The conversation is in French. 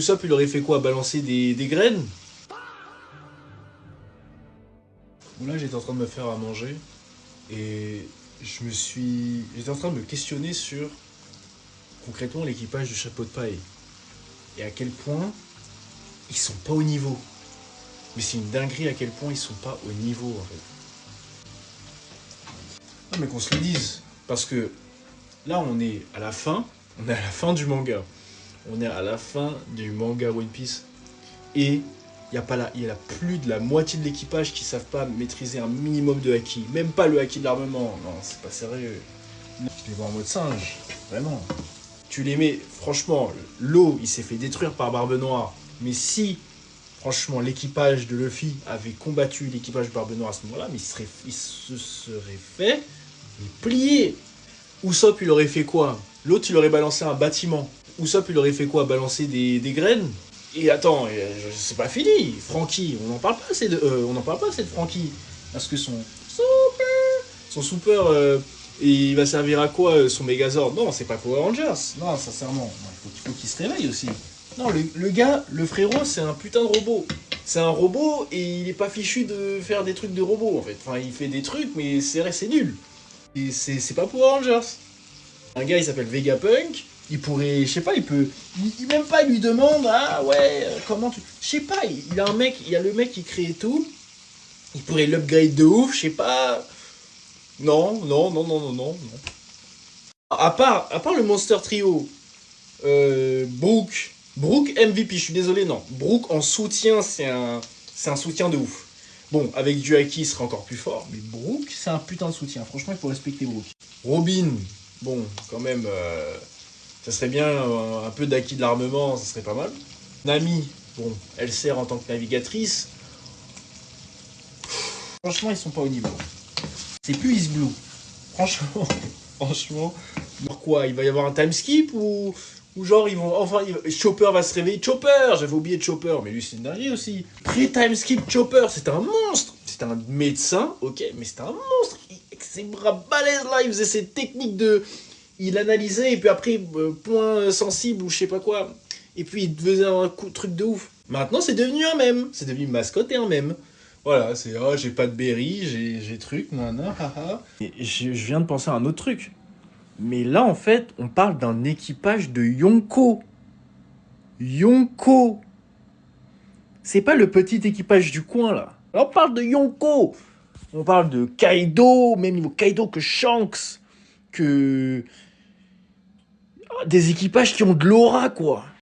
Usopp, il aurait fait quoi? Balancer des graines? Là, j'étais en train de me faire à manger et j'étais en train de me questionner sur concrètement l'équipage du chapeau de paille et à quel point ils sont pas au niveau. Mais c'est une dinguerie à quel point ils sont pas au niveau en fait. Ah, mais qu'on se le dise, parce que là, on est à la fin du manga. On est à la fin du manga One Piece. Et il y a plus de la moitié de l'équipage qui savent pas maîtriser un minimum de haki. Même pas le haki de l'armement. Non, c'est pas sérieux. Je les vois en mode singe. Vraiment. Tu les mets, franchement, l'eau, il s'est fait détruire par Barbe Noire. Mais si, franchement, l'équipage de Luffy avait combattu l'équipage de Barbe Noire à ce moment-là, mais il se serait fait plier. Usopp, il aurait fait quoi? L'autre, il aurait balancé un bâtiment. Usopp, il aurait fait quoi? Balancer des graines? Et attends, c'est pas fini. Franky, on n'en parle pas assez on n'en parle pas assez de Franky. Parce que son super, et il va servir à quoi son Megazord? Non, c'est pas Power Rangers. Non, sincèrement, il faut qu'il se réveille aussi. Non, le gars, le frérot, c'est un putain de robot. C'est un robot et il est pas fichu de faire des trucs de robot en fait. Enfin, il fait des trucs, mais c'est nul. Et c'est pas Power Rangers. Un gars, il s'appelle Vegapunk. Il pourrait, je sais pas, même pas, il lui demande, ah ouais, comment tu. Je sais pas, il a un mec, il y a le mec qui crée tout. Il pourrait l'upgrade de ouf, je sais pas. Non, non, non, non, non, non, non. À part le Monster Trio, Brook MVP, je suis désolé, non. Brook en soutien, c'est un soutien de ouf. Bon, avec du Haki, il serait encore plus fort, mais Brook, c'est un putain de soutien. Franchement, il faut respecter Brook. Robin, bon, quand même, ça serait bien un peu d'acquis de l'armement, ça serait pas mal. Nami, bon, elle sert en tant que navigatrice. Franchement, ils sont pas au niveau. C'est plus East Blue. Franchement, franchement. Pourquoi? Il va y avoir un time skip ou genre ils vont. Enfin, Chopper va se réveiller. Chopper! J'avais oublié Chopper, mais lui c'est une dinguerie aussi. Pré-time skip Chopper, c'est un monstre! C'est un médecin, ok, mais c'est un monstre! Avec ses bras balèzes là, il faisait ses techniques de. Il analysait et puis après, point sensible ou je sais pas quoi. Et puis il faisait truc de ouf. Maintenant c'est devenu un mème. C'est devenu une mascotte et un mème. Voilà, c'est oh, j'ai pas de berry, j'ai truc, nan, haha. Et je viens de penser à un autre truc. Mais là, en fait, on parle d'un équipage de Yonko. Yonko. C'est pas le petit équipage du coin, là. Là, on parle de Yonko. On parle de Kaido, même niveau Kaido que Shanks. Que. Des équipages qui ont de l'aura, quoi.